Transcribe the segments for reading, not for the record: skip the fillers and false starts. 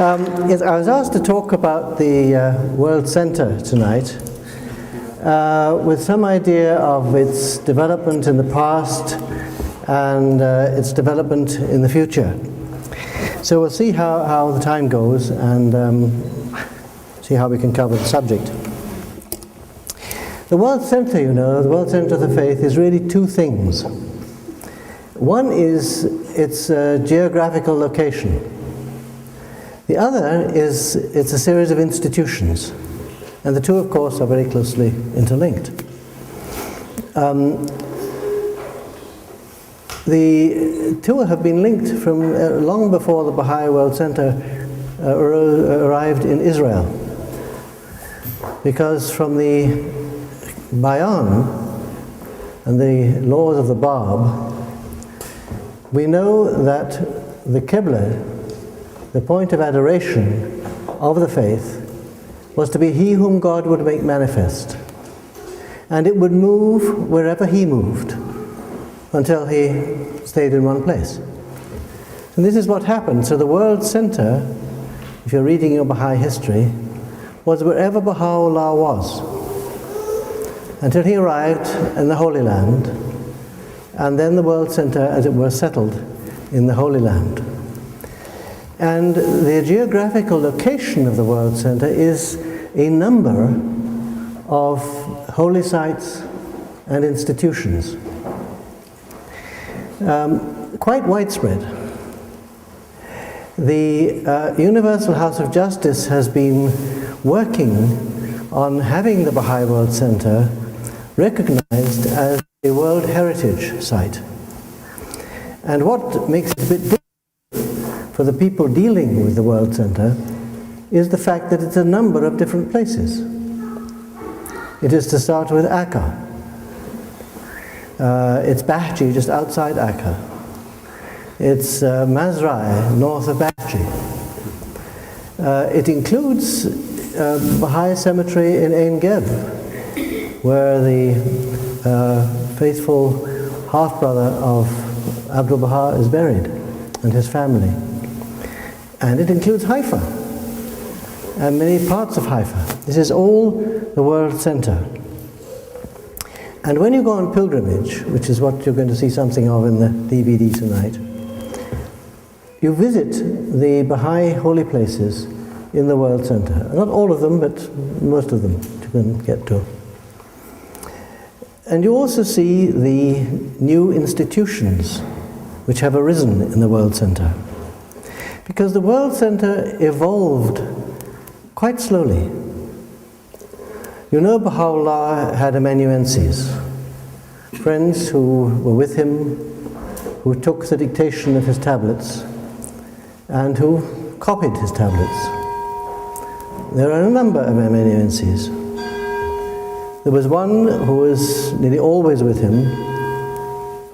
I was asked to talk about the World Centre tonight with some idea of its development in the past and its development in the future. So we'll see how the time goes and see how we can cover the subject. The World Centre, you know, the World Centre of the Faith is really two things. One is its geographical location. The other is it's a series of institutions, and the two, of course, are very closely interlinked. The two have been linked from long before the Baha'i World Centre arrived in Israel, because from the Bayan and the laws of the Bab, we know that the Qibla, the point of adoration of the faith, was to be He whom God would make manifest. And it would move wherever He moved until He stayed in one place. And this is what happened. So the World Centre, if you're reading your Baha'i history, was wherever Baha'u'llah was, until he arrived in the Holy Land, and then the World Centre, as it were, settled in the Holy Land. And the geographical location of the World Centre is a number of holy sites and institutions, quite widespread. The Universal House of Justice has been working on having the Baha'i World Centre recognized as a World Heritage Site. And what makes it a bit different for the people dealing with the World Centre is the fact that it's a number of different places. It is to start with Akka. It's Bahji, just outside Akka. It's Mazrai, north of Bahji. It includes Baha'i cemetery in Ein Geb, where the faithful half-brother of Abdul Baha is buried, and his family. And it includes Haifa, and many parts of Haifa. This is all the World Centre. And when you go on pilgrimage, which is what you're going to see something of in the DVD tonight, you visit the Baha'i holy places in the World Centre. Not all of them, but most of them you can get to. And you also see the new institutions which have arisen in the World Centre. Because the World Centre evolved quite slowly. You know, Baha'u'llah had amanuenses, friends who were with him, who took the dictation of his tablets, and who copied his tablets. There are a number of amanuenses. There was one who was nearly always with him,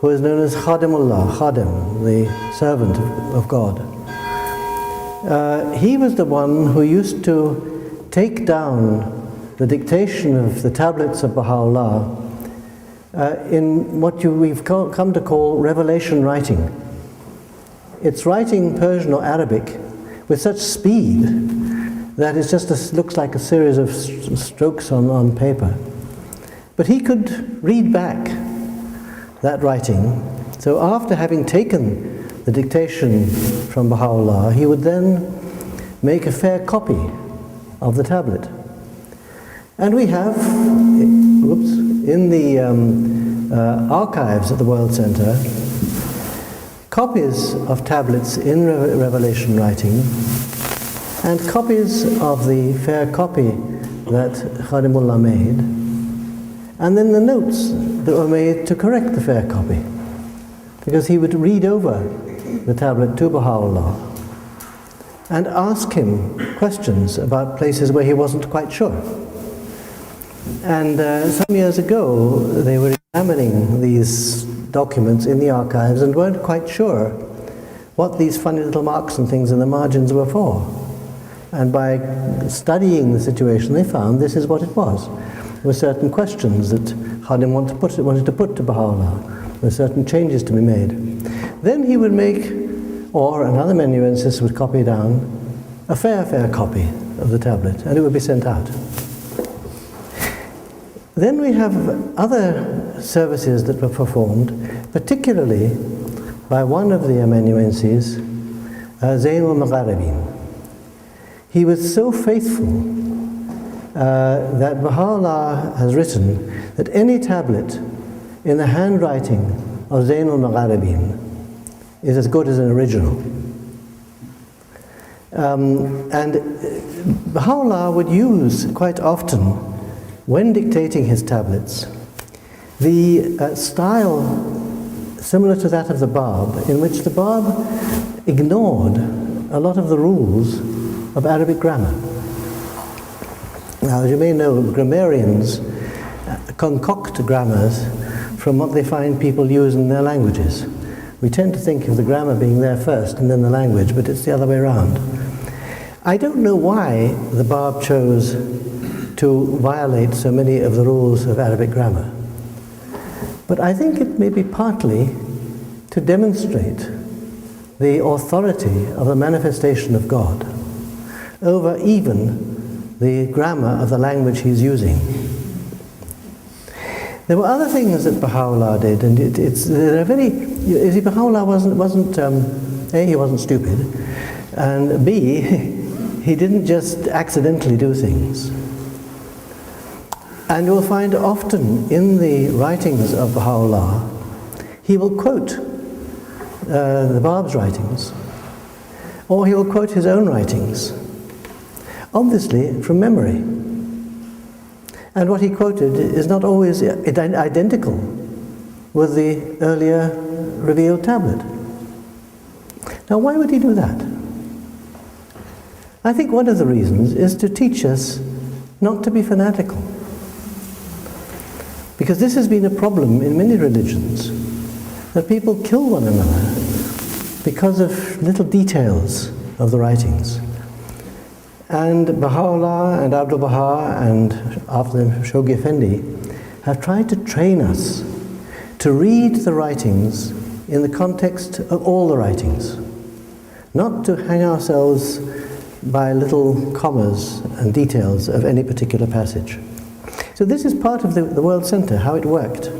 who is known as Khadimullah, Khadim, the servant of God. He was the one who used to take down the dictation of the tablets of Baha'u'llah in what we've come to call revelation writing. It's writing Persian or Arabic with such speed that it just looks like a series of strokes on paper. But he could read back that writing. So after having taken the dictation from Baha'u'llah, he would then make a fair copy of the tablet. And we have, in the archives at the World Centre, copies of tablets in revelation writing and copies of the fair copy that Khadimullah made, and then the notes that were made to correct the fair copy, because he would read over the tablet to Baha'u'llah and ask him questions about places where he wasn't quite sure. And some years ago they were examining these documents in the archives and weren't quite sure what these funny little marks and things in the margins were for. And by studying the situation they found this is what it was. There were certain questions that Khadim wanted to put to Baha'u'llah. There were certain changes to be made. Then he would make, or another amanuensis would copy down a fair copy of the tablet, and it would be sent out. Then we have other services that were performed, particularly by one of the amanuenses, Zainul Magharibin. He was so faithful that Baha'u'llah has written that any tablet in the handwriting of Zainul Magharibin is as good as an original. And Baha'u'llah would use quite often, when dictating his tablets, the style similar to that of the Bab, in which the Bab ignored a lot of the rules of Arabic grammar. Now, as you may know, grammarians concoct grammars from what they find people use in their languages. We tend to think of the grammar being there first and then the language, but it's the other way around. I don't know why the Bab chose to violate so many of the rules of Arabic grammar, but I think it may be partly to demonstrate the authority of the manifestation of God over even the grammar of the language he's using. There were other things that Baha'u'llah did, and they're very, you see, Baha'u'llah wasn't A, he wasn't stupid, and B, he didn't just accidentally do things. And you'll find often in the writings of Baha'u'llah, he will quote the Bab's writings, or he will quote his own writings, obviously from memory. And what he quoted is not always identical with the earlier revealed tablet. Now, why would he do that? I think one of the reasons is to teach us not to be fanatical. Because this has been a problem in many religions, that people kill one another because of little details of the writings. And Baha'u'llah and Abdul Baha and after them Shoghi Effendi have tried to train us to read the writings in the context of all the writings, not to hang ourselves by little commas and details of any particular passage. So this is part of the World Centre, how it worked.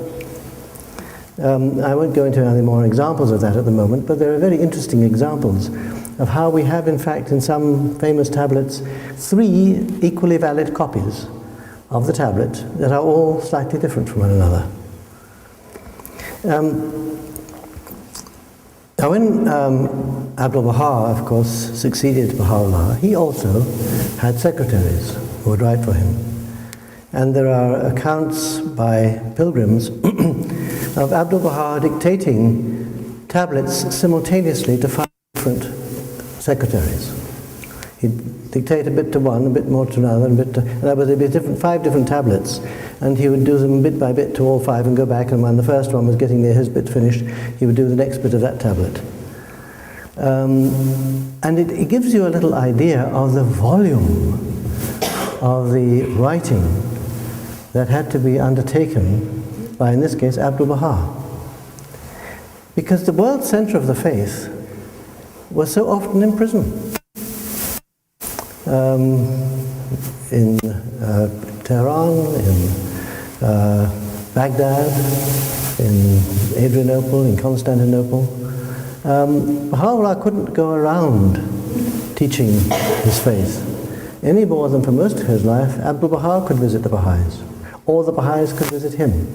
I won't go into any more examples of that at the moment, but there are very interesting examples of how we have, in fact, in some famous tablets, 3 equally valid copies of the tablet that are all slightly different from one another. Now when Abdul Baha, of course, succeeded Baha'u'llah, he also had secretaries who would write for him. And there are accounts by pilgrims of Abdul Baha dictating tablets simultaneously to 5 different secretaries. He'd dictate a bit to one, a bit more to another, and that would be 5 different tablets, and he would do them bit by bit to all 5 and go back, and when the first one was getting near his bit finished, he would do the next bit of that tablet. And it gives you a little idea of the volume of the writing that had to be undertaken by, in this case, Abdul Baha. Because the World Centre of the Faith was so often in prison. In Tehran, in Baghdad, in Adrianople, in Constantinople. Baha'u'llah couldn't go around teaching his faith any more than for most of his life Abdul Baha could visit the Baha'is, or the Baha'is could visit him.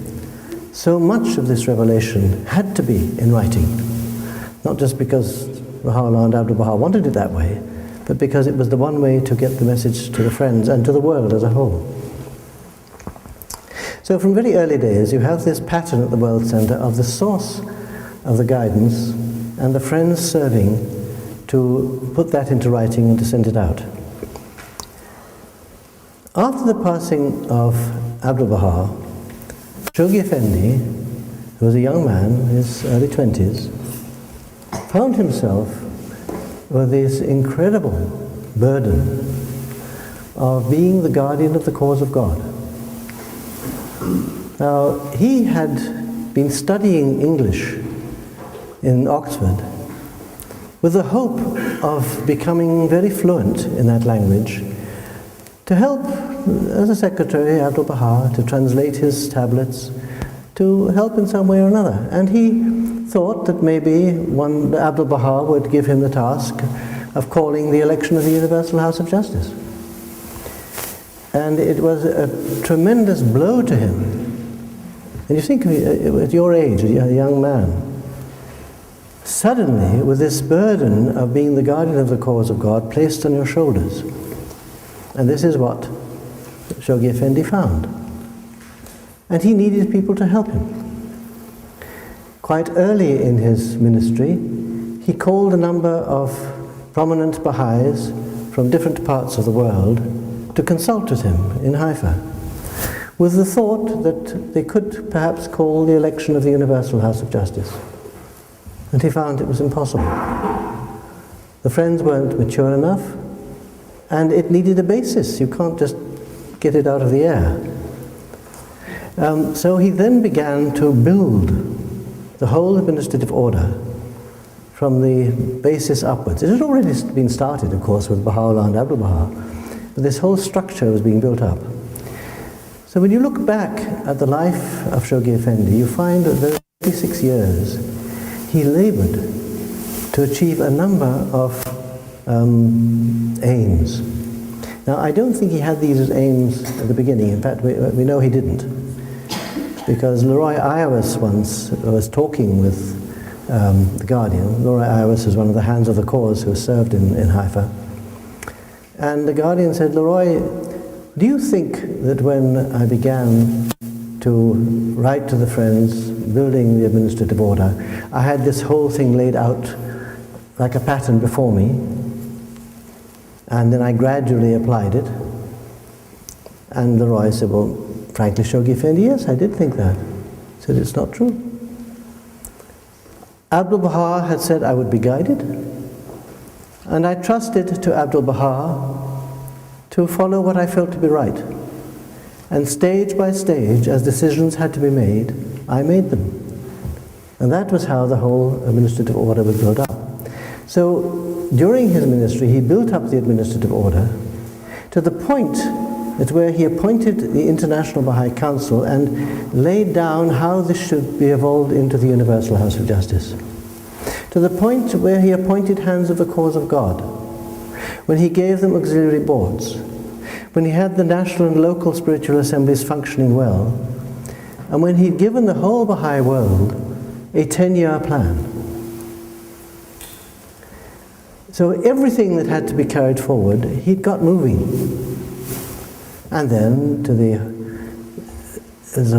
So much of this revelation had to be in writing, not just because Baha'u'llah and Abdul Baha wanted it that way, but because it was the one way to get the message to the friends and to the world as a whole. So from very early days you have this pattern at the World Centre of the source of the guidance and the friends serving to put that into writing and to send it out. After the passing of Abdul Baha, Shoghi Effendi, who was a young man in his early 20s, found himself with this incredible burden of being the guardian of the cause of God. Now, he had been studying English in Oxford, with the hope of becoming very fluent in that language, to help, as a secretary, Abdul Baha, to translate his tablets, to help in some way or another. And he thought that maybe Abdul Baha would give him the task of calling the election of the Universal House of Justice. And it was a tremendous blow to him. And you think, at your age, a young man, suddenly, with this burden of being the guardian of the cause of God placed on your shoulders. And this is what Shoghi Effendi found. And he needed people to help him. Quite early in his ministry, he called a number of prominent Baha'is from different parts of the world to consult with him in Haifa, with the thought that they could perhaps call the election of the Universal House of Justice. And he found it was impossible. The friends weren't mature enough, and it needed a basis. You can't just get it out of the air. So he then began to build the whole administrative order from the basis upwards. It had already been started, of course, with Baha'u'llah and Abdul Baha, but this whole structure was being built up. So when you look back at the life of Shoghi Effendi, you find that those 36 years he labored to achieve a number of aims. Now, I don't think he had these as aims at the beginning. In fact, we know he didn't. Because Leroy Iowis once was talking with the Guardian. Leroy Iowis is one of the hands of the cause who served in Haifa. And the Guardian said, Leroy, do you think that when I began to write to the Friends, building the administrative order, I had this whole thing laid out like a pattern before me, and then I gradually applied it? And Leroy said, well, frankly, Shoghi Effendi, yes, I did think that. He said, it's not true. Abdul Baha had said I would be guided, and I trusted to Abdul Baha to follow what I felt to be right. And stage by stage, as decisions had to be made, I made them. And that was how the whole administrative order was built up. So during his ministry, he built up the administrative order to the point that where he appointed the International Baha'i Council and laid down how this should be evolved into the Universal House of Justice. To the point where he appointed hands of the cause of God, when he gave them auxiliary boards, when he had the national and local spiritual assemblies functioning well, and when he'd given the whole Baha'i world a 10-year plan. So everything that had to be carried forward, he'd got moving. And then, to the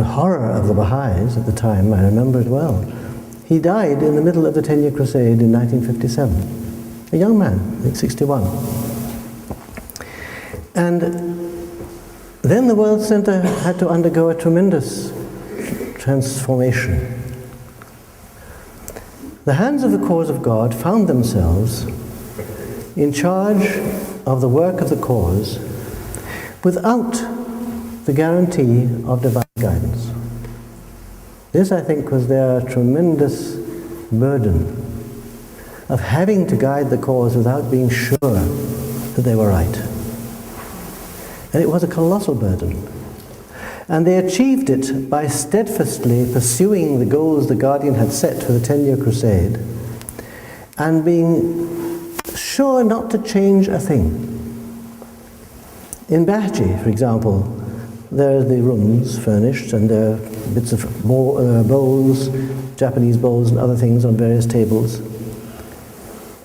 horror of the Baha'is at the time, I remember it well, he died in the middle of the 10-year crusade in 1957. A young man, I think 61. And then the World Centre had to undergo a tremendous transformation. The hands of the cause of God found themselves in charge of the work of the cause without the guarantee of divine guidance. This, I think, was their tremendous burden of having to guide the cause without being sure that they were right. And it was a colossal burden. And they achieved it by steadfastly pursuing the goals the Guardian had set for the 10-year crusade and being sure not to change a thing. In Bahji, for example, there are the rooms furnished and there are bits of bowls, Japanese bowls and other things on various tables.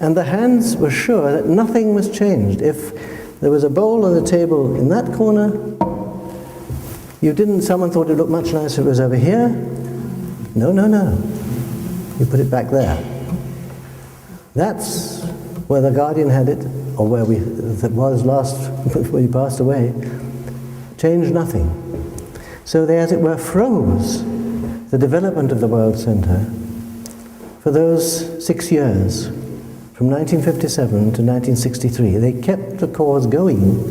And the hands were sure that nothing was changed. If there was a bowl on the table in that corner, someone thought it looked much nicer if it was over here. No. You put it back there. That's where the Guardian had it, or where it was last when he passed away. Changed nothing. So they, as it were, froze the development of the World Centre for those 6 years, from 1957 to 1963. They kept the cause going,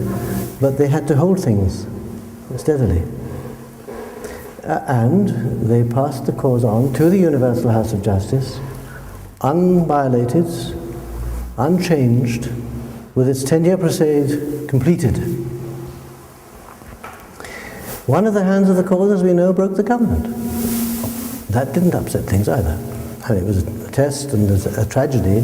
but they had to hold things steadily. And they passed the cause on to the Universal House of Justice, unviolated, unchanged, with its 10-year crusade completed. One of the hands of the cause, as we know, broke the covenant. That didn't upset things either. I mean, it was a test and a tragedy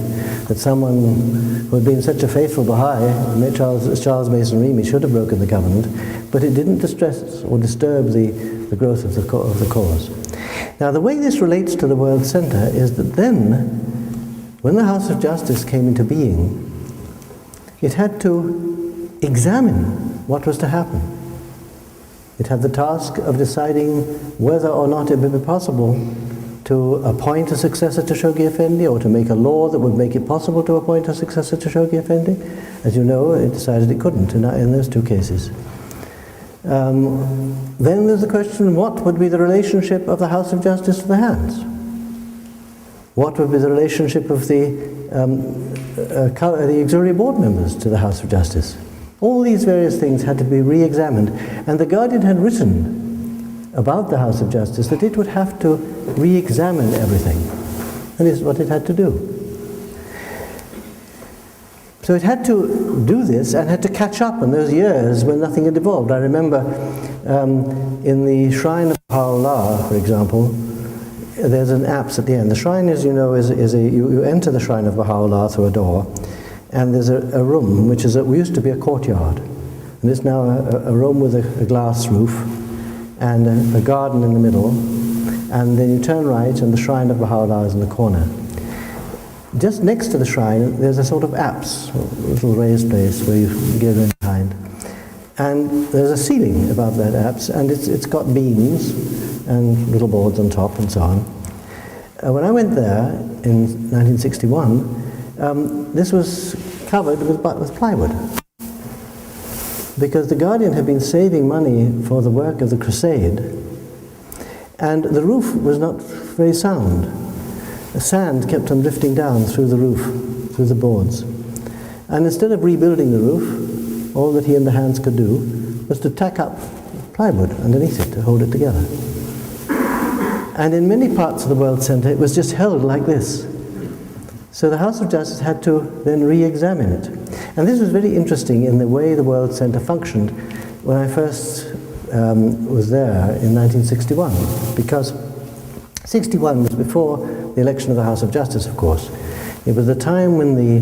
that someone who had been such a faithful Baha'i, Charles Mason Reamy, should have broken the covenant, but it didn't distress or disturb the growth of the cause. Now, the way this relates to the World Centre is that then, when the House of Justice came into being, it had to examine what was to happen. It had the task of deciding whether or not it would be possible to appoint a successor to Shoghi Effendi, or to make a law that would make it possible to appoint a successor to Shoghi Effendi. As you know, it decided it couldn't in those two cases. Then there's the question, what would be the relationship of the House of Justice to the hands? What would be the relationship of the auxiliary board members to the House of Justice? All these various things had to be re-examined, and the Guardian had written about the House of Justice that it would have to re-examine everything, and this is what it had to do. So it had to do this and had to catch up in those years when nothing had evolved. I remember in the Shrine of Baha'u'llah, for example, there's an apse at the end. The shrine, as you know, you enter the Shrine of Baha'u'llah through a door, and there's a room which used to be a courtyard, and it's now a room with a glass roof and a garden in the middle, and then you turn right and the Shrine of Baha'u'llah is in the corner. Just next to the shrine there's a sort of apse, a little raised place where you get in behind, and there's a ceiling above that apse, and it's got beams and little boards on top and so on. When I went there in 1961, this was covered with plywood, because the Guardian had been saving money for the work of the crusade, and the roof was not very sound. The sand kept on drifting down through the roof, through the boards. And instead of rebuilding the roof, all that he and the hands could do was to tack up plywood underneath it to hold it together. And in many parts of the World Centre, it was just held like this. So the House of Justice had to then re-examine it. And this was very interesting in the way the World Centre functioned when I first was there in 1961, because 61 was before the election of the House of Justice, of course. It was the time when the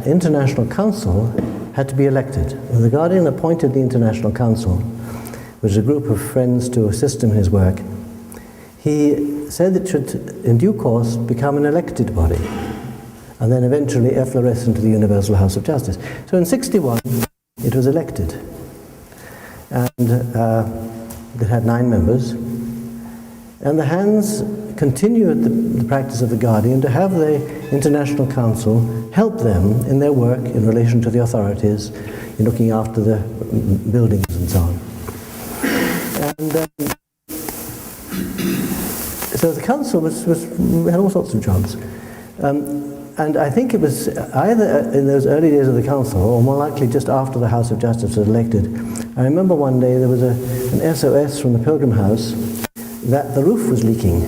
International Council had to be elected. When the Guardian appointed the International Council, which was a group of friends to assist him in his work, he said it should, in due course, become an elected body, and then eventually effloresce into the Universal House of Justice. So in 61, it was elected, and it had 9 members. And the hands continued the practice of the Guardian to have the International Council help them in their work in relation to the authorities, in looking after the buildings and so on. And so the council had all sorts of jobs. And I think it was either in those early days of the council, or more likely just after the House of Justice was elected. I remember one day there was an SOS from the Pilgrim House that the roof was leaking.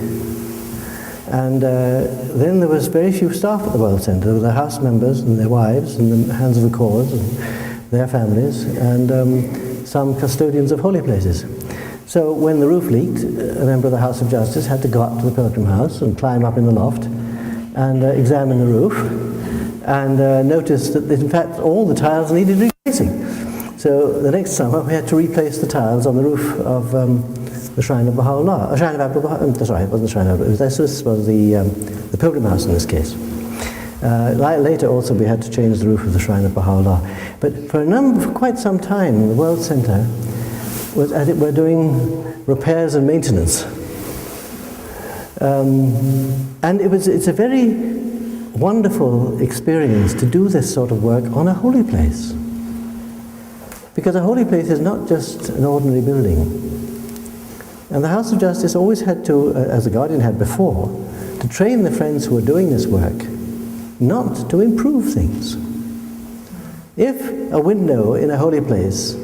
And then there was very few staff at the World Centre. There were the house members and their wives and the hands of the cause and their families, and some custodians of holy places. So when the roof leaked, a member of the House of Justice had to go up to the Pilgrim House and climb up in the loft and examine the roof, and notice that in fact all the tiles needed replacing. So the next summer we had to replace the tiles on the roof of the Shrine of Baha'u'llah, Shrine of Ampleforth, sorry, it wasn't the Shrine of Ampleforth, this was the Pilgrim House in this case. Later also we had to change the roof of the Shrine of Baha'u'llah. But for quite some time the World Centre was, as it were, doing repairs and maintenance. And it's a very wonderful experience to do this sort of work on a holy place. Because a holy place is not just an ordinary building. And the House of Justice always had to, as the Guardian had before, to train the friends who were doing this work not to improve things. If a window in a holy place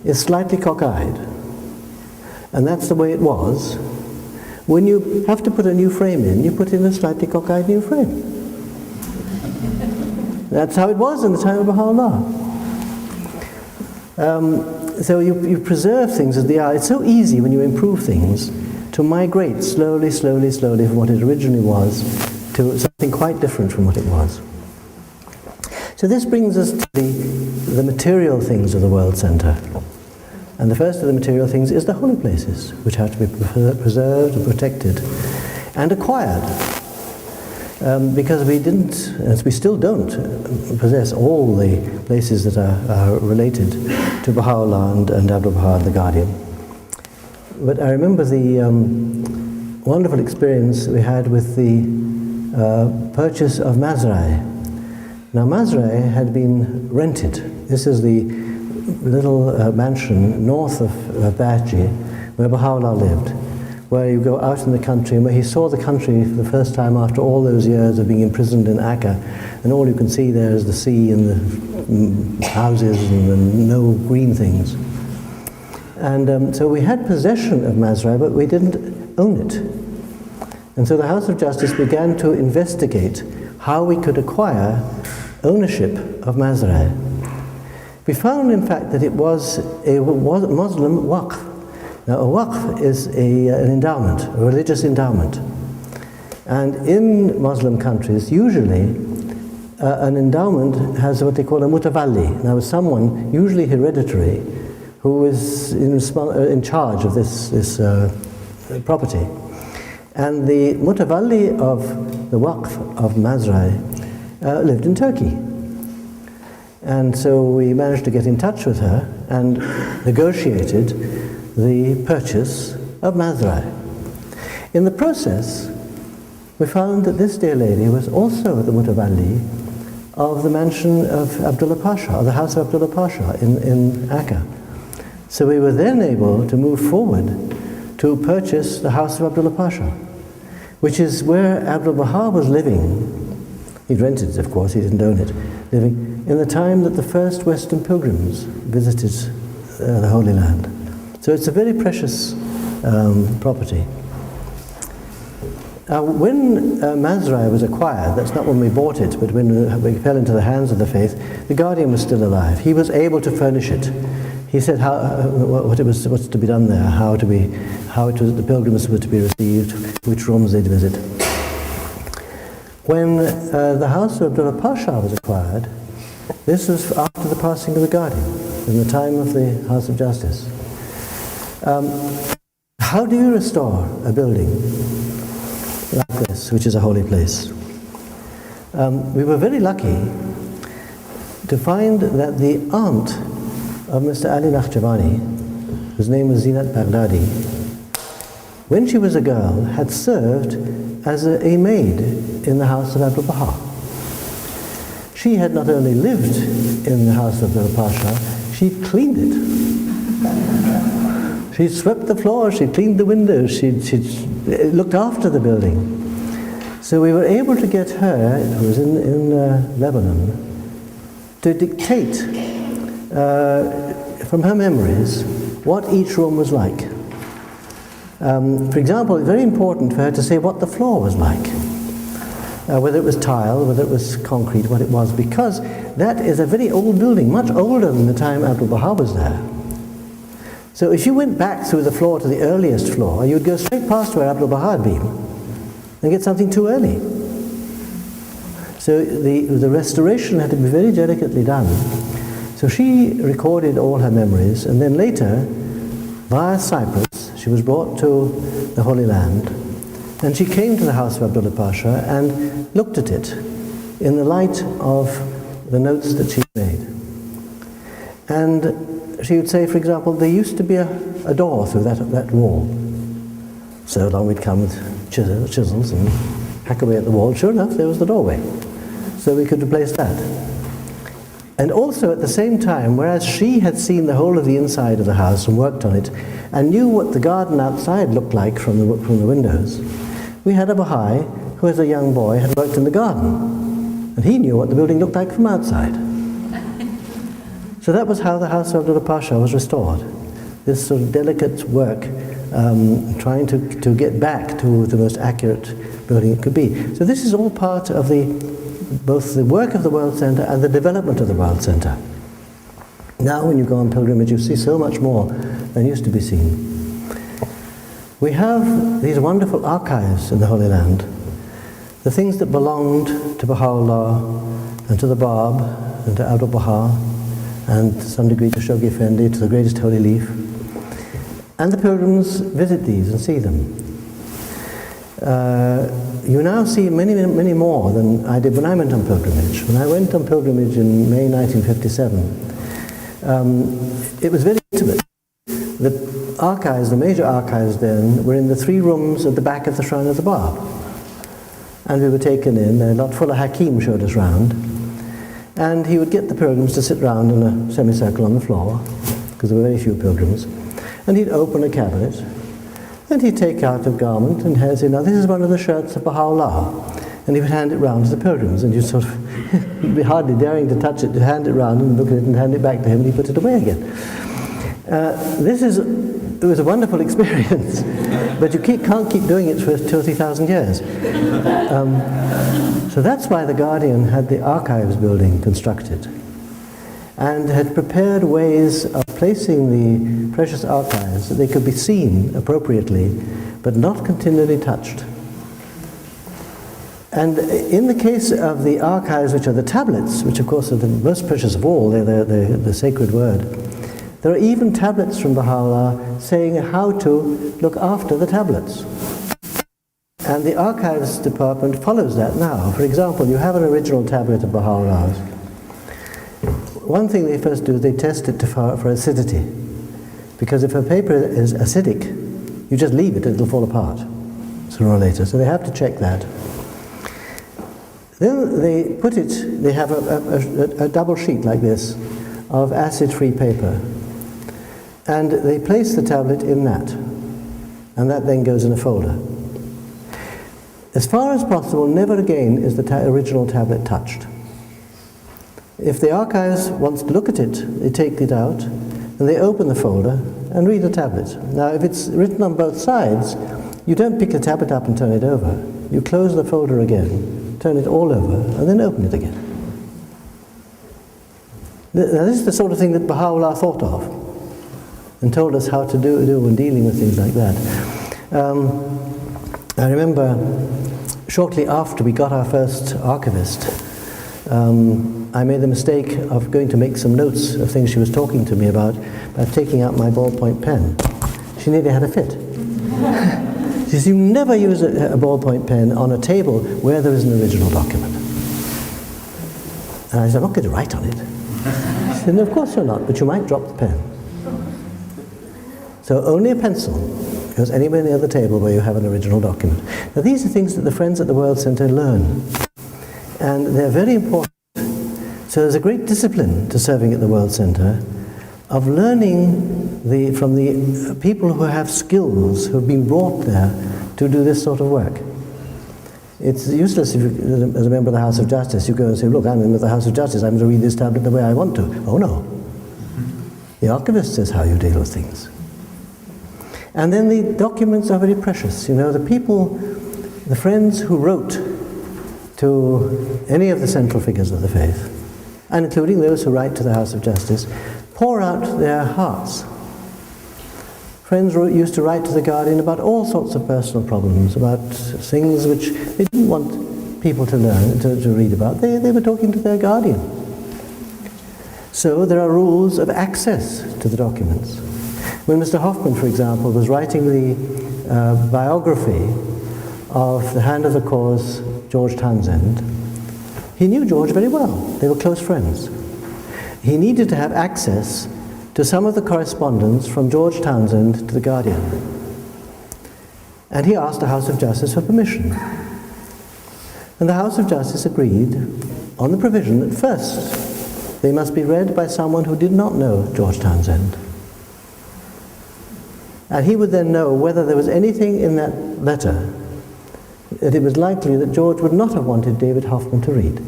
is slightly cockeyed, and that's the way it was, when you have to put a new frame in, you put in a slightly cockeyed new frame. That's how it was in the time of Baha'u'llah. So you preserve things as they are. It's so easy when you improve things to migrate slowly from what it originally was to something quite different from what it was. So this brings us to the material things of the World Centre. And the first of the material things is the holy places, which have to be preserved and protected and acquired. Because we didn't, as we still don't, possess all the places that are related to Baha'u'llah and Abdul Baha, the Guardian. But I remember the wonderful experience we had with the purchase of Mazrai. Now Mazrai had been rented. This is the little mansion north of Baha'i, where Baha'u'llah lived, where you go out in the country, and where he saw the country for the first time after all those years of being imprisoned in Akka, and all you can see there is the sea and the houses and no green things. And so we had possession of Mazrai, but we didn't own it. And so the House of Justice began to investigate how we could acquire ownership of Mazrai. We found, in fact, that it was a Muslim waqf. Now, a waqf is an endowment, a religious endowment. And in Muslim countries, usually, an endowment has what they call a mutawalli. Now, someone, usually hereditary, who is in charge of this property. And the mutawalli of the waqf of Mazrai lived in Turkey. And so we managed to get in touch with her and negotiated the purchase of Mazrai. In the process, we found that this dear lady was also the mutawalli of the mansion of Abdullah Pasha, or the house of Abdullah Pasha in Akka. So we were then able to move forward to purchase the house of Abdullah Pasha, which is where Abdul Baha was living. He'd rented it, of course, he didn't own it, living in the time that the first Western pilgrims visited the Holy Land. So it's a very precious property. When Mazrai was acquired, that's not when we bought it, but when we fell into the hands of the faith, the Guardian was still alive. He was able to furnish it. He said what's to be done there, how the pilgrims were to be received, which rooms they'd visit. When the house of Abdullah Pasha was acquired, this was after the passing of the Guardian, in the time of the House of Justice. How do you restore a building like this, which is a holy place? We were very lucky to find that the aunt of Mr. Ali Nakhjavani, whose name was Zinat Baghdadi, when she was a girl, had served as a maid in the house of Abdul Baha. She had not only lived in the house of Abdul Pasha, she cleaned it. She swept the floor, she cleaned the windows, she looked after the building. So we were able to get her, who was in Lebanon, to dictate from her memories what each room was like. For example, it's very important for her to say what the floor was like. Whether it was tile, whether it was concrete, what it was, because that is a very old building, much older than the time Abdul Baha was there. So if you went back through the floor to the earliest floor, you would go straight past where Abdul Baha had been and get something too early. So the restoration had to be very delicately done. So she recorded all her memories, and then later, via Cyprus, she was brought to the Holy Land, and she came to the house of Abdullah Pasha and looked at it in the light of the notes that she made. And she would say, for example, there used to be a door through that wall. So along we'd come with chisels and hack away at the wall. Sure enough, there was the doorway. So we could replace that. And also at the same time, whereas she had seen the whole of the inside of the house and worked on it, and knew what the garden outside looked like from the windows, we had a Baha'i who, as a young boy, had worked in the garden, and he knew what the building looked like from outside. So that was how the house of Abdullah Pasha was restored. This sort of delicate work, trying to get back to the most accurate building it could be. So this is all part of the both the work of the World Centre and the development of the World Centre. Now when you go on pilgrimage, you see so much more than used to be seen. We have these wonderful archives in the Holy Land, the things that belonged to Baha'u'llah and to the Bab and to Abdul Baha and to some degree to Shoghi Effendi, to the greatest holy leaf. And the pilgrims visit these and see them. You now see many, many more than I did when I went on pilgrimage. When I went on pilgrimage in May 1957, it was very intimate. The archives, the major archives then, were in the 3 rooms at the back of the Shrine of the Bab. And we were taken in, Lotfullah Hakim showed us round, and he would get the pilgrims to sit round in a semicircle on the floor, because there were very few pilgrims, and he'd open a cabinet, and he'd take out a garment and say, now this is one of the shirts of Baha'u'llah, and he would hand it round to the pilgrims, and you'd sort of, you'd be hardly daring to touch it, to hand it round and look at it and hand it back to him, and he put it away again. It was a wonderful experience, but you can't keep doing it for 2,000 or 3,000 years. So that's why the Guardian had the archives building constructed and had prepared ways of placing the precious archives that they could be seen appropriately, but not continually touched. And in the case of the archives, which are the tablets, which of course are the most precious of all, they're the sacred word, there are even tablets from Baha'u'llah saying how to look after the tablets. And the archives department follows that now. For example, you have an original tablet of Baha'u'llah's. One thing they first do is they test it for acidity. Because if a paper is acidic, you just leave it, it'll fall apart sooner or later. So they have to check that. Then they have a double sheet like this of acid-free paper. And they place the tablet in that. And that then goes in a folder. As far as possible, never again is the original tablet touched. If the archives wants to look at it, they take it out, and they open the folder and read the tablet. Now, if it's written on both sides, you don't pick the tablet up and turn it over. You close the folder again, turn it all over, and then open it again. Now, this is the sort of thing that Baha'u'llah thought of and told us how to do in dealing with things like that. I remember shortly after we got our first archivist, I made the mistake of going to make some notes of things she was talking to me about by taking out my ballpoint pen. She nearly had a fit. She says, you never use a ballpoint pen on a table where there is an original document. And I said, I'm not going to write on it. She said, no, of course you're not, but you might drop the pen. So only a pencil goes anywhere near the table where you have an original document. Now these are things that the friends at the World Centre learn. And they're very important. So there's a great discipline to serving at the World Centre of learning from the people who have skills, who have been brought there to do this sort of work. It's useless if you, as a member of the House of Justice, you go and say, look, I'm a member of the House of Justice, I'm going to read this tablet the way I want to. Oh no. The archivist says how you deal with things. And then the documents are very precious. You know, the people, the friends who wrote to any of the central figures of the faith, and including those who write to the House of Justice, pour out their hearts. Friends used to write to the Guardian about all sorts of personal problems, about things which they didn't want people to learn, to read about. They were talking to their Guardian. So there are rules of access to the documents. When Mr. Hoffman, for example, was writing the biography of the Hand of the Cause, George Townsend, he knew George very well. They were close friends. He needed to have access to some of the correspondence from George Townsend to the Guardian. And he asked the House of Justice for permission. And the House of Justice agreed on the provision that first they must be read by someone who did not know George Townsend. And he would then know whether there was anything in that letter that it was likely that George would not have wanted David Hoffman to read.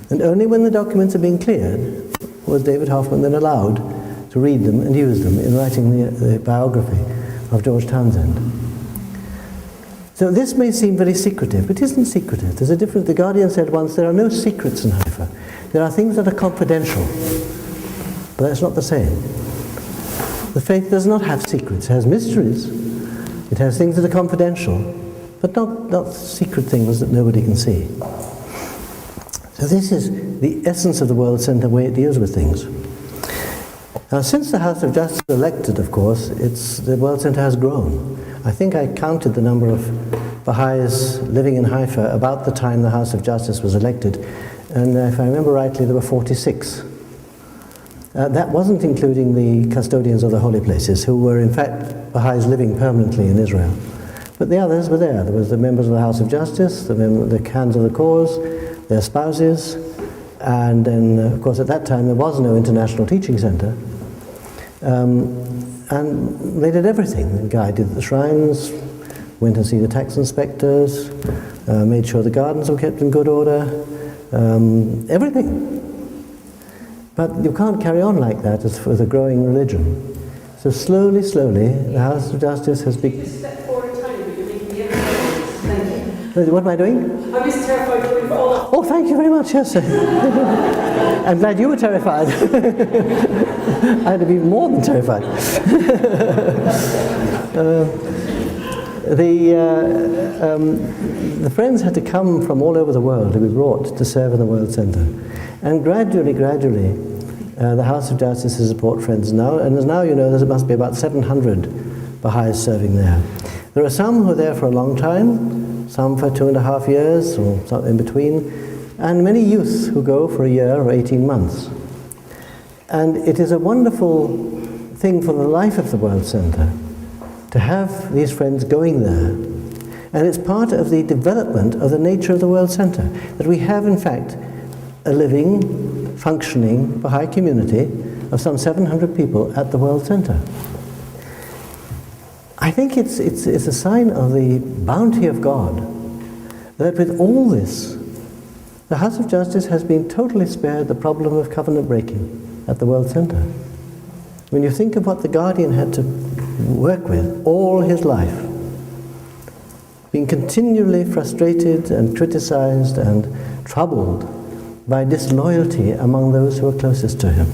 And only when the documents had been cleared was David Hoffman then allowed to read them and use them in writing the biography of George Townsend. So So this may seem very secretive, but it isn't secretive. There's a difference. The Guardian said once, there are no secrets in Haifa. There are things that are confidential, but that's not the same. The faith does not have secrets. It has mysteries. It has things that are confidential, but not secret things that nobody can see. So this is the essence of the World Centre, the way it deals with things. Now, since the House of Justice was elected, of course, the World Centre has grown. I think I counted the number of Baha'is living in Haifa about the time the House of Justice was elected, and if I remember rightly, there were 46. That wasn't including the custodians of the holy places, who were in fact Baha'is living permanently in Israel. But the others were there. There was the members of the House of Justice, the hands of the cause, their spouses, and then, of course, at that time there was no international teaching centre. And they did everything. The guy did the shrines, went and see the tax inspectors, made sure the gardens were kept in good order, everything. But you can't carry on like that as with a growing religion. So slowly, the House of Justice has been... Step forward a tiny bit, you're making the evidence. Thank you. What am I doing? I was terrified going for all that. Oh, thank you very much, yes. I'm glad you were terrified. I'd have been more than terrified. The friends had to come from all over the world to be brought to serve in the World Centre. And gradually, the House of Justice has support friends now, and as now you know, there must be about 700 Baha'is serving there. There are some who are there for a long time, some for 2.5 years, or something in between, and many youth who go for a year or 18 months. And it is a wonderful thing for the life of the World Centre to have these friends going there. And it's part of the development of the nature of the World Centre, that we have in fact a living, functioning Baha'i community of some 700 people at the World Centre. I think it's a sign of the bounty of God that with all this, the House of Justice has been totally spared the problem of covenant breaking at the World Centre. When you think of what the Guardian had to work with all his life, being continually frustrated and criticized and troubled by disloyalty among those who are closest to him.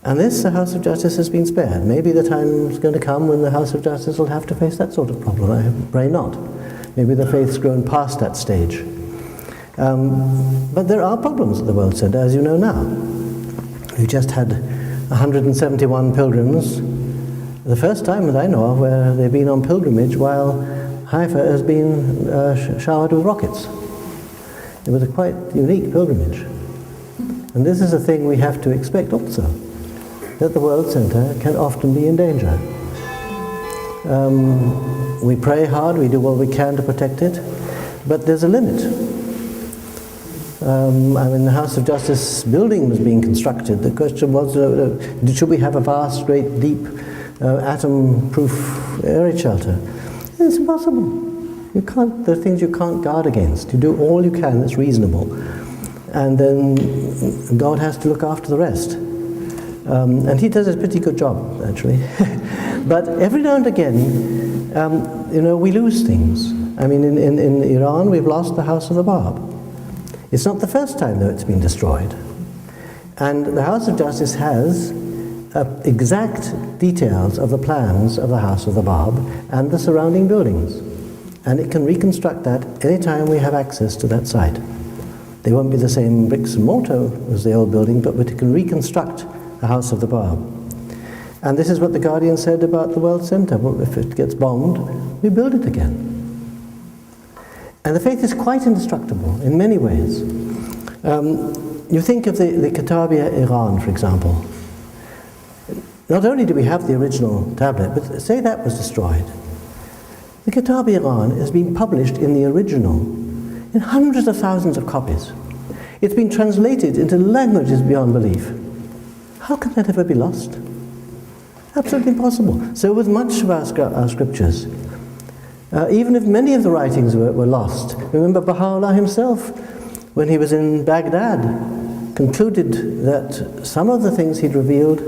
And this, the House of Justice has been spared. Maybe the time is going to come when the House of Justice will have to face that sort of problem. I pray not. Maybe the faith's grown past that stage. But there are problems at the World Centre, as you know now. We just had 171 pilgrims, the first time that I know of where they've been on pilgrimage while Haifa has been showered with rockets. It was a quite unique pilgrimage. And this is a thing we have to expect also, that the World Centre can often be in danger. We pray hard, we do what we can to protect it, but there's a limit. The House of Justice building was being constructed. The question was, should we have a vast, great, deep, atom-proof air raid shelter? It's impossible. You can't. There are things you can't guard against. You do all you can that's reasonable, and then God has to look after the rest. And He does a pretty good job, actually. But every now and again, we lose things. I mean, in Iran, we've lost the House of the Bab. It's not the first time, though, it's been destroyed. And the House of Justice has exact details of the plans of the House of the Bab and the surrounding buildings. And it can reconstruct that any time we have access to that site. They won't be the same bricks and mortar as the old building, but it can reconstruct the House of the Bab. And this is what the Guardian said about the World Centre. Well, if it gets bombed, we build it again. And the faith is quite indestructible in many ways. You think of the Kitabia Iran, for example. Not only do we have the original tablet, but say that was destroyed. The Kitab Iran has been published in the original in hundreds of thousands of copies. It's been translated into languages beyond belief. How can that ever be lost? Absolutely impossible. So with much of our scriptures, even if many of the writings were lost. Remember Baha'u'llah himself, when he was in Baghdad, concluded that some of the things he'd revealed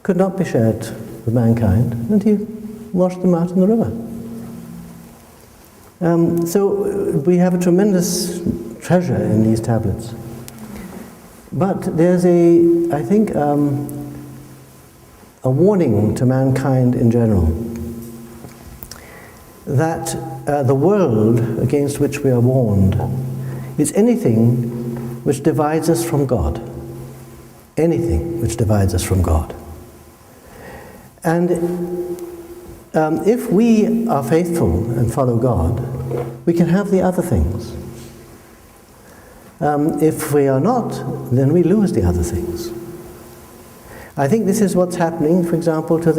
could not be shared with mankind, and he washed them out in the river. So we have a tremendous treasure in these tablets. But there's I think, a warning to mankind in general that the world against which we are warned is anything which divides us from God. Anything which divides us from God. And if we are faithful and follow God, we can have the other things. If we are not, then we lose the other things. I think this is what's happening, for example, to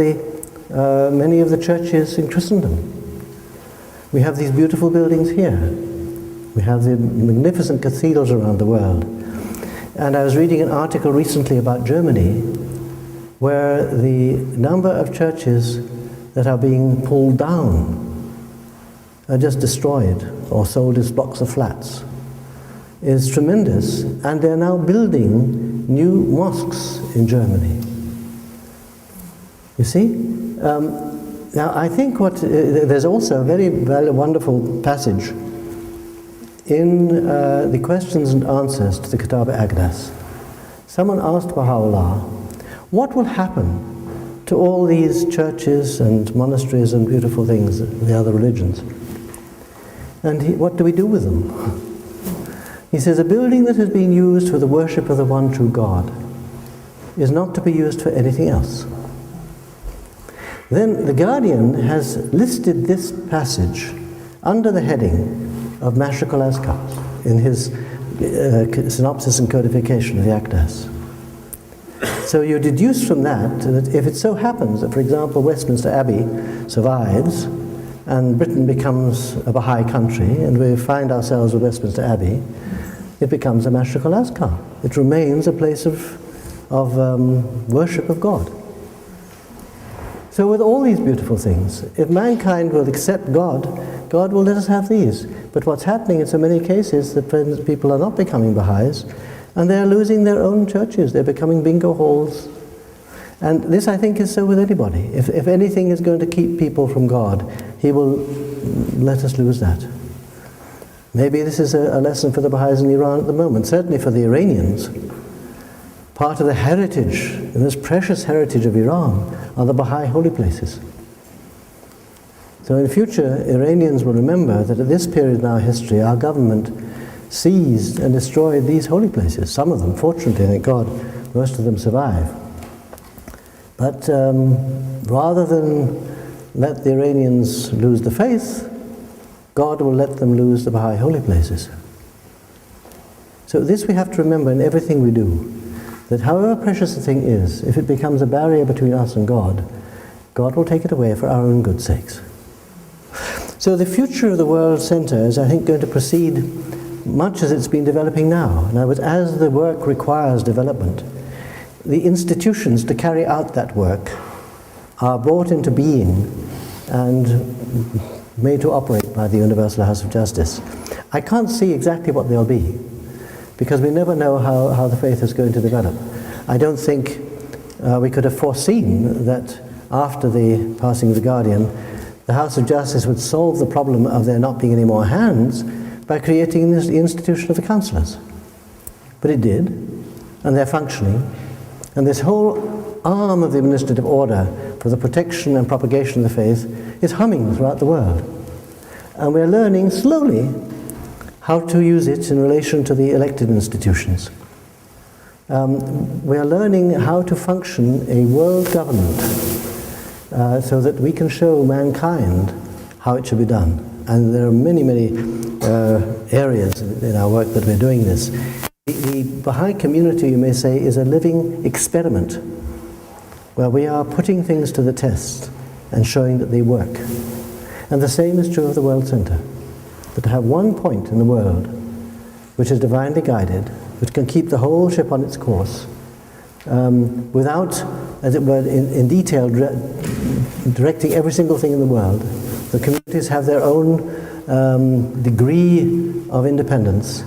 many of the churches in Christendom. We have these beautiful buildings here. We have the magnificent cathedrals around the world. And I was reading an article recently about Germany, where the number of churches that are being pulled down are just destroyed or sold as blocks of flats is tremendous, and they're now building new mosques in Germany. You see? Now I think there's also a very wonderful passage in the questions and answers to the Kitab al-Aqdas. Someone asked Baha'u'llah, what will happen to all these churches and monasteries and beautiful things, the other religions? And what do we do with them? He says, a building that has been used for the worship of the one true God is not to be used for anything else. Then the Guardian has listed this passage under the heading of Mashraq al-Azkar in his synopsis and codification of the Aqdas. So you deduce from that if it so happens that, for example, Westminster Abbey survives and Britain becomes a Baha'i country and we find ourselves with Westminster Abbey, it becomes a Mashraq al-Azkar. It remains a place of worship of God. So with all these beautiful things, if mankind will accept God, God will let us have these. But what's happening in so many cases, that people are not becoming Baha'is, and they're losing their own churches. They're becoming bingo halls. And this, I think, is so with anybody. If anything is going to keep people from God, He will let us lose that. Maybe this is a lesson for the Baha'is in Iran at the moment, certainly for the Iranians. Part of the heritage, the most precious heritage of Iran, are the Baha'i holy places. So in future, Iranians will remember that at this period in our history, our government seized and destroyed these holy places. Some of them, fortunately, thank God, most of them survive. But rather than let the Iranians lose the faith, God will let them lose the Baha'i holy places. So this we have to remember in everything we do, that however precious a thing is, if it becomes a barrier between us and God, God will take it away for our own good sakes. So the future of the World Centre is, I think, going to proceed much as it's been developing now. In other words, as the work requires development, the institutions to carry out that work are brought into being and made to operate by the Universal House of Justice. I can't see exactly what they'll be, because we never know how the faith is going to develop. I don't think we could have foreseen that after the passing of the Guardian, the House of Justice would solve the problem of there not being any more hands by creating the institution of the councillors. But it did, and they're functioning. And this whole arm of the administrative order for the protection and propagation of the faith is humming throughout the world. And we're learning slowly how to use it in relation to the elected institutions. We are learning how to function a world government so that we can show mankind how it should be done. And there are many, many areas in our work that we're doing this. The Baha'i community, you may say, is a living experiment where we are putting things to the test and showing that they work. And the same is true of the World Centre. That to have one point in the world which is divinely guided, which can keep the whole ship on its course, without, as it were, in detail directing every single thing in the world. The communities have their own degree of independence,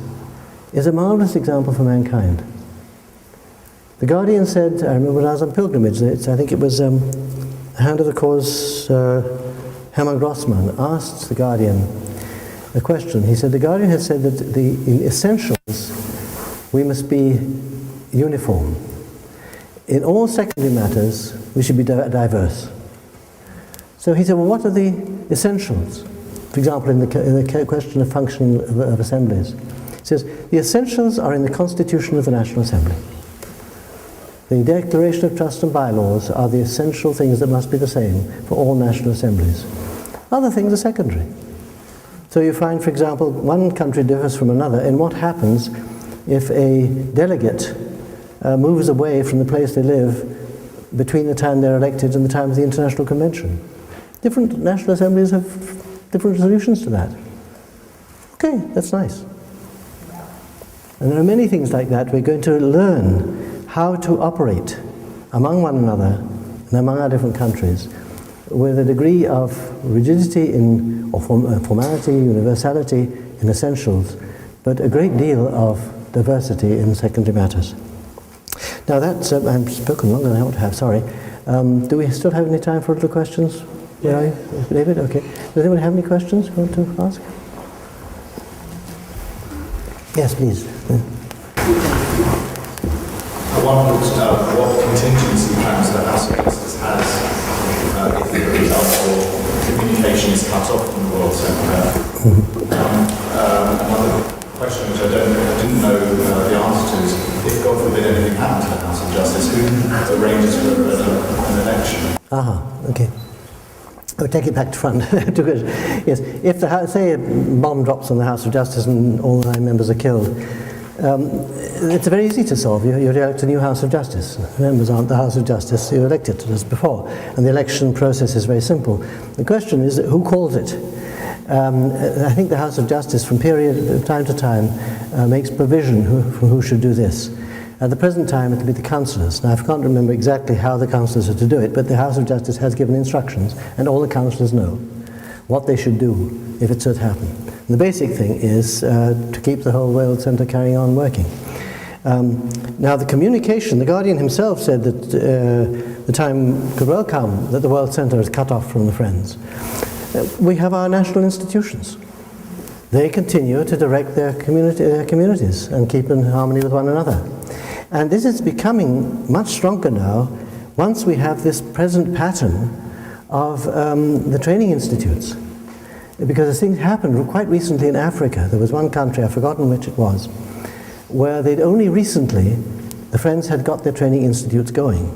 is a marvelous example for mankind. The Guardian said, I remember when I was on pilgrimage, I think it was Hand of the Cause, Hermann Grossman asked the Guardian, a question. He said the Guardian had said that in essentials we must be uniform. In all secondary matters we should be diverse. So he said, well, what are the essentials? For example, in the question of functioning of assemblies. He says, the essentials are in the Constitution of the National Assembly. The Declaration of Trust and Bylaws are the essential things that must be the same for all national assemblies. Other things are secondary. So you find, for example, one country differs from another in what happens if a delegate moves away from the place they live between the time they're elected and the time of the International Convention. Different national assemblies have different solutions to that. Okay, that's nice. And there are many things like that. We're going to learn how to operate among one another and among our different countries with a degree of rigidity or formality, universality in essentials, but a great deal of diversity in secondary matters. Now that's, I've spoken longer than I ought to have, sorry. Do we still have any time for little questions? Yeah. David? Okay. Does anyone have any questions you want to ask? Yes, please. I wondered what contingency plans the House of Justice has if, for example, communication is cut off from the World Centre. Another question which I didn't know the answer to is, if God forbid anything happened to the House of Justice, who arranges for an election? Okay. I'll take it back to front. Yes, if say a bomb drops on the House of Justice and all 9 members are killed, it's very easy to solve. You elect a new House of Justice. Members aren't the House of Justice, you elect it as before. And the election process is very simple. The question is, who calls it? I think the House of Justice, from time to time, makes provision for who should do this. At the present time, it will be the councillors. Now, I can't remember exactly how the councillors are to do it, but the House of Justice has given instructions, and all the councillors know what they should do if it should happen. And the basic thing is to keep the whole World Centre carrying on working. Now, the communication, the Guardian himself said that the time could well come that the World Centre is cut off from the Friends. We have our national institutions. They continue to direct their communities and keep in harmony with one another. And this is becoming much stronger now once we have this present pattern of the training institutes. Because the thing happened quite recently in Africa. There was one country, I've forgotten which it was, where they'd only recently, the Friends had got their training institutes going.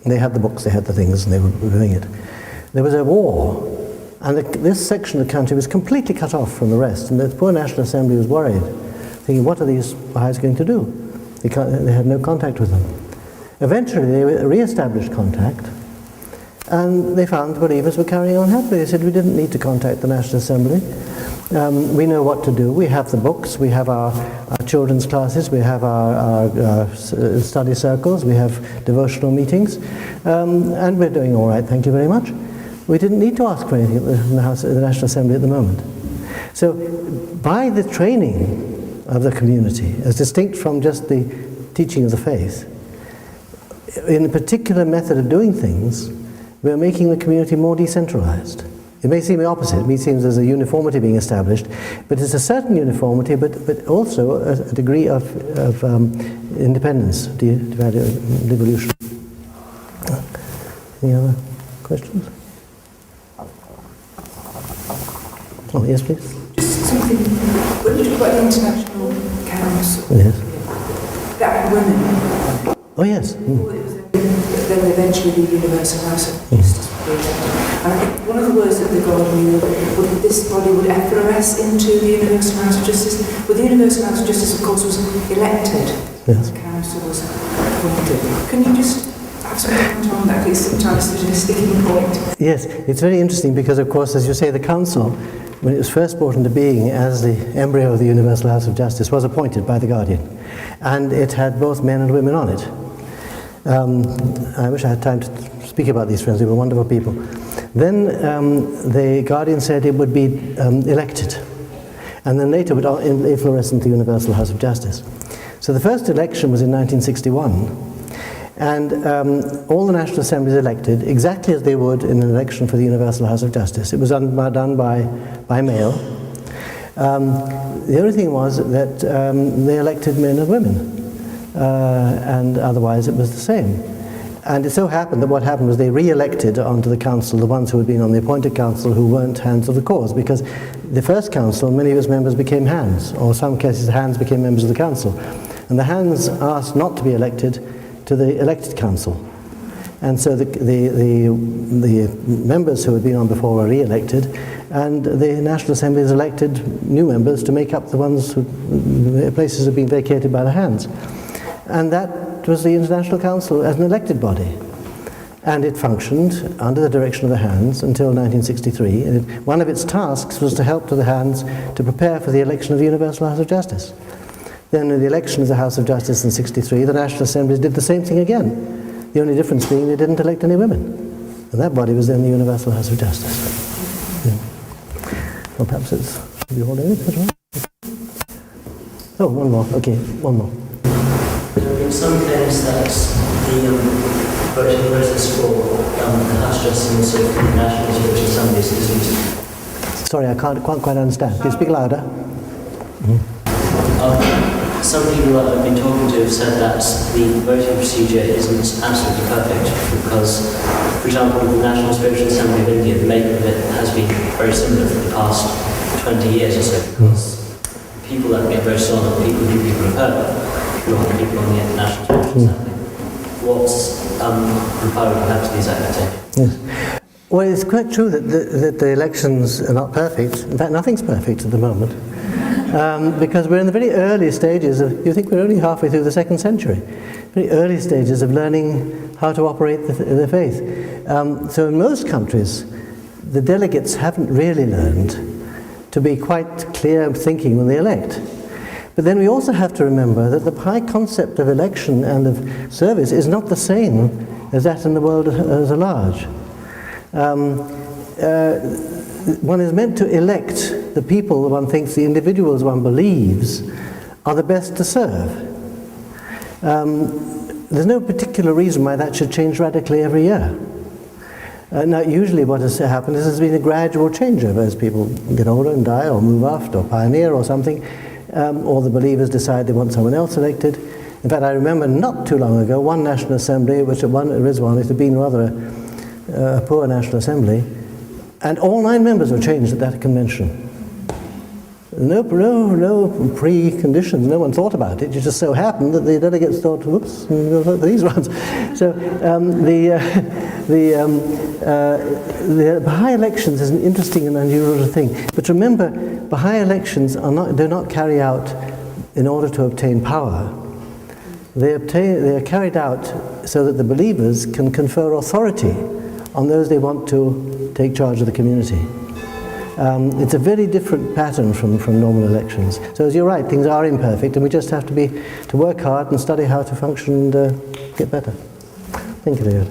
And they had the books, they had the things, and they were doing it. There was a war, and this section of the country was completely cut off from the rest. And the poor National Assembly was worried, thinking, what are these Baha'is going to do? They had no contact with them. Eventually they re-established contact, and they found believers were carrying on happily. They said, we didn't need to contact the National Assembly. We know what to do. We have the books, we have our children's classes, we have our study circles, we have devotional meetings, and we're doing all right, thank you very much. We didn't need to ask for anything in the National Assembly at the moment. So by the training of the community, as distinct from just the teaching of the faith, in a particular method of doing things, we're making the community more decentralized. It may seem the opposite. It may seem there's a uniformity being established, but it's a certain uniformity, but also a degree of independence, devolution. Any other questions? Oh, yes, please. Just something, when you talk about the International Council, Yes. that had women. Oh, yes. Then eventually the Universal House of Justice would be elected. And I think one of the words that the Guardian knew would this body would effervesce into the Universal House of Justice. Well, the Universal House of Justice, of course, was elected. Yes. The council was appointed. Can you just have some comment on that? Because sometimes there's a sticking point. Yes, it's very interesting because, of course, as you say, the council, when it was first brought into being as the embryo of the Universal House of Justice, was appointed by the Guardian. And it had both men and women on it. I wish I had time to speak about these friends, they were wonderful people. Then the Guardian said it would be elected, and then later would infloresce into the Universal House of Justice. So the first election was in 1961, and all the National Assemblies elected exactly as they would in an election for the Universal House of Justice. It was done by mail. The only thing was that they elected men and women, and otherwise it was the same. And it so happened that what happened was they re-elected onto the council the ones who had been on the appointed council who weren't hands of the cause, because the first council, many of its members became hands, or in some cases the hands became members of the council. And the hands asked not to be elected to the elected council. And so the members who had been on before were re-elected, and the National Assembly has elected new members to make up the ones who places have been vacated by the hands. And that was the International Council as an elected body. And it functioned under the direction of the hands until 1963. And one of its tasks was to help to the hands to prepare for the election of the Universal House of Justice. Then in the election of the House of Justice in 63, the National Assemblies did the same thing again. The only difference being they didn't elect any women. And that body was then the Universal House of Justice. Yeah. Well, perhaps it's... Have you all done it? That's right. Oh, one more. Okay, one more. There have been some claims that the voting process for the House Justice and also the National Spiritual Assemblies isn't... Sorry, I can't quite understand. Can you speak louder? Some people that I've been talking to have said that the voting procedure isn't absolutely perfect because, for example, the National Spiritual Assembly of India, the makeup of it has been very similar for the past 20 years or so, because people that get voted on are people who people have heard of, who are people on the National Spiritual Assembly. What's required perhaps these activities? Yes. Well, it's quite true that the elections are not perfect. In fact, nothing's perfect at the moment. Because we're in the very early stages of, you think we're only halfway through the 2nd century, very early stages of learning how to operate the faith. So in most countries, the delegates haven't really learned to be quite clear thinking when they elect. But then we also have to remember that the high concept of election and of service is not the same as that in the world as a large. One is meant to elect the people one thinks, the individuals one believes, are the best to serve. There's no particular reason why that should change radically every year. Now, usually what has happened is there's been a gradual changeover as people get older and die or move off or pioneer or something, or the believers decide they want someone else elected. In fact, I remember not too long ago, one National Assembly, which at Rizwan, it had been rather a poor National Assembly, and all 9 members were changed at that convention. No preconditions, no one thought about it. It just so happened that the delegates thought, whoops, we'll vote for these ones. So the Baha'i elections is an interesting and unusual thing. But remember, Baha'i elections do not carry out in order to obtain power. They are carried out so that the believers can confer authority on those they want to take charge of the community. It's a very different pattern from normal elections. So as you're right, things are imperfect, and we just have to work hard and study how to function and get better. Thank you, David.